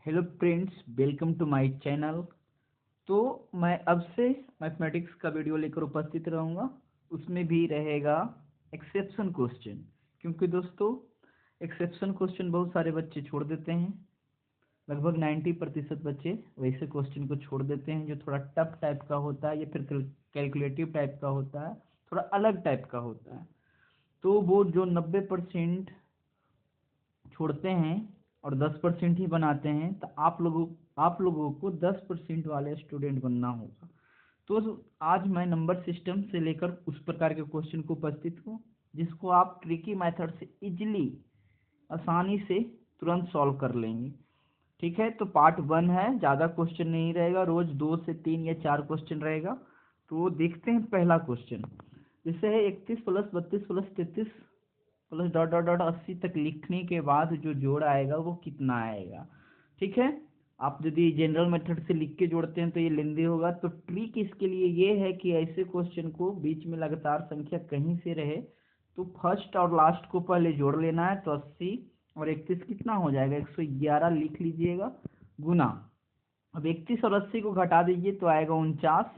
Hello friends, welcome to my channel. तो मैं अब से मैथमेटिक्स का वीडियो लेकर उपस्थित रहूँगा। उसमें भी रहेगा एक्सेप्शन क्वेश्चन, क्योंकि दोस्तों एक्सेप्शन क्वेश्चन बहुत सारे बच्चे छोड़ देते हैं। लगभग 90% बच्चे वैसे क्वेश्चन को छोड़ देते हैं जो थोड़ा टफ टाइप का होता है या फिर कैलकुलेटिव टाइप का होता है, थोड़ा अलग टाइप का होता है। तो वो जो 90% छोड़ते हैं और 10% ही बनाते हैं, तो आप लोगों को 10% वाले स्टूडेंट बनना होगा। तो आज मैं नंबर सिस्टम से लेकर उस प्रकार के क्वेश्चन को उपस्थित हूँ जिसको आप ट्रिकी मेथड से इजीली, आसानी से तुरंत सॉल्व कर लेंगे। ठीक है, तो पार्ट 1 है, ज़्यादा क्वेश्चन नहीं रहेगा, रोज 2 से 3 या 4 क्वेश्चन रहेगा। तो देखते हैं पहला क्वेश्चन। जैसे है 31 plus 32 plus 33 plus dot dot dot 80 तक लिखने के बाद जो जोड़ आएगा वो कितना आएगा। ठीक है, आप यदि जनरल मेथड से लिख के जोड़ते हैं तो ये लेंदी होगा। तो ट्रिक इसके लिए ये है कि ऐसे क्वेश्चन को बीच में लगातार संख्या कहीं से रहे तो फर्स्ट और लास्ट को पहले जोड़ लेना है। तो 80 और 31 कितना हो जाएगा, 111 लिख लीजिएगा गुना। अब 31 और 80 को घटा दीजिए तो आएगा 49,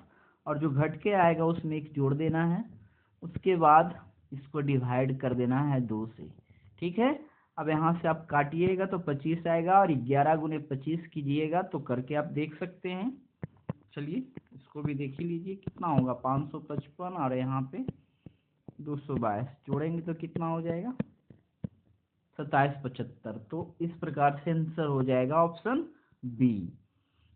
और जो घट के आएगा उसमें एक जोड़ देना है। उसके बाद इसको डिवाइड कर देना है 2 से। ठीक है, अब यहाँ से आप काटिएगा तो 25 आएगा, और 11 गुने 25 कीजिएगा तो करके आप देख सकते हैं। चलिए इसको भी देख ही लीजिए कितना होगा, 555 और यहाँ पे 222 जोड़ेंगे तो कितना हो जाएगा, 2775। तो इस प्रकार से आंसर हो जाएगा ऑप्शन बी।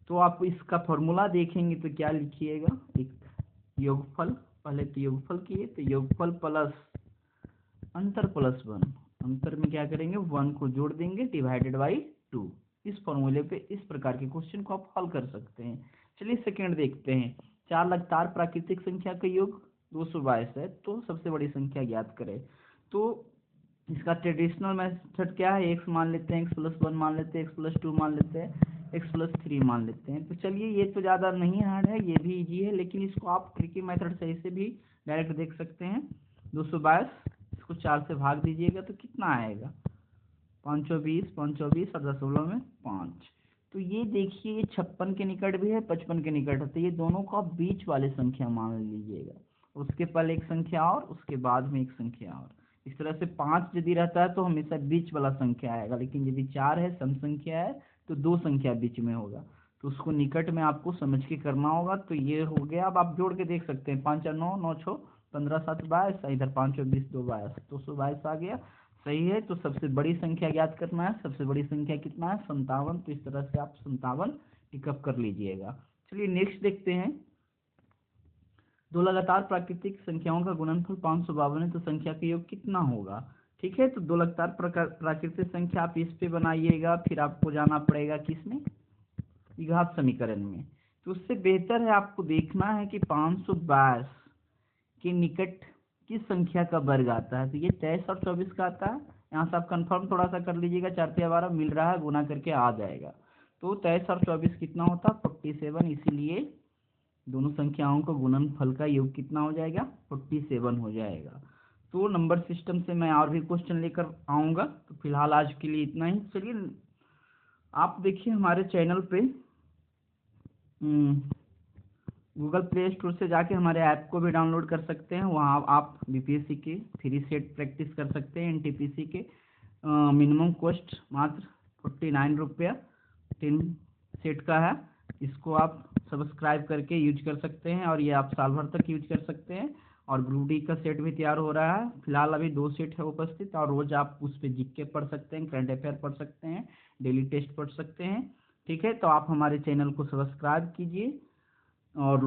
तो आप इसका फॉर्मूला देखेंगे तो क्या लिखिएगा, एक योगफल, पहले तो योगफल किए तो योगफल प्लस अंतर प्लस 1, अंतर में क्या करेंगे 1 को जोड़ देंगे डिवाइडेड बाई 2। इस फॉर्मूले पे इस प्रकार के क्वेश्चन को आप हल कर सकते हैं। चलिए सेकंड देखते हैं। 4 लगातार प्राकृतिक संख्या का योग 222 है, तो सबसे बड़ी संख्या ज्ञात करें। तो इसका ट्रेडिशनल मेथड क्या है, एक्स मान लेते हैं, एक्स प्लस 1 मान लेते हैं, एक्स प्लस 2 मान लेते हैं, एक्स प्लस 3 मान लेते हैं। तो चलिए ये तो ज़्यादा नहीं हार्ड है, ये भी इजी है, लेकिन इसको आप ट्रिकी मेथड से ऐसे भी डायरेक्ट देख सकते हैं। 222 इसको 4 से भाग दीजिएगा तो कितना आएगा, 520, 520 और 16 में 5। तो ये देखिए ये 56 के निकट भी है, 55 के निकट है, तो ये दोनों को आप बीच वाले संख्या मान लीजिएगा। उसके पहले एक संख्या और उसके बाद में एक संख्या और। इस तरह से 5 यदि रहता है तो हमेशा बीच वाला संख्या आएगा, लेकिन यदि 4 है, सम संख्या है, तो 2 संख्या बीच में होगा। तो उसको निकट में आपको समझ के करना होगा। तो ये हो गया, अब आप जोड़ के देख सकते हैं, 5 और 9, 9 6 15 7 22, इधर 5 और 20 2 22, 222 आ गया। सही है, तो सबसे बड़ी संख्या ज्ञात करना है। सबसे बड़ी संख्या कितना है, 57। तो इस तरह से आप 57 टिकअप कर लीजिएगा। चलिए नेक्स्ट देखते हैं। दो लगातार प्राकृतिक संख्याओं का गुणनफल 552 है, तो संख्या का योग कितना होगा। ठीक है, तो दो लगातार प्राकृतिक संख्या आप इस पे बनाइएगा, फिर आपको जाना पड़ेगा किसमें, द्विघात समीकरण में। तो उससे बेहतर है आपको देखना है कि 522 के निकट किस संख्या का वर्ग आता है। तो ये 23 और 24 का आता है। यहाँ से आप कंफर्म थोड़ा सा कर लीजिएगा, 4 तिया 12 मिल रहा है, गुना करके आ जाएगा। तो 23 और 24 कितना होता है, 47। इसीलिए दोनों संख्याओं का गुणनफल का योग कितना हो जाएगा, 47 हो जाएगा। तो नंबर सिस्टम से मैं और भी क्वेश्चन लेकर आऊँगा। तो फिलहाल आज के लिए इतना ही। चलिए आप देखिए हमारे चैनल पे गूगल प्ले स्टोर से जाके हमारे ऐप को भी डाउनलोड कर सकते हैं। वहाँ आप बीपीएससी के 3 सेट प्रैक्टिस कर सकते हैं। एनटीपीसी के मिनिमम कॉस्ट मात्र 49 रुपया 10 सेट का है। इसको आप सब्सक्राइब करके यूज कर सकते हैं, और ये आप साल भर तक यूज कर सकते हैं। और ग्रुप डी का सेट भी तैयार हो रहा है, फिलहाल अभी 2 सेट है उपस्थित, और रोज आप उस पर जीके पढ़ सकते हैं, करंट अफेयर पढ़ सकते हैं, डेली टेस्ट पढ़ सकते हैं। ठीक है, तो आप हमारे चैनल को सब्सक्राइब कीजिए और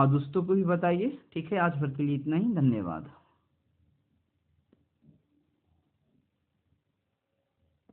दोस्तों को भी बताइए। ठीक है, आज भर के लिए इतना ही, धन्यवाद।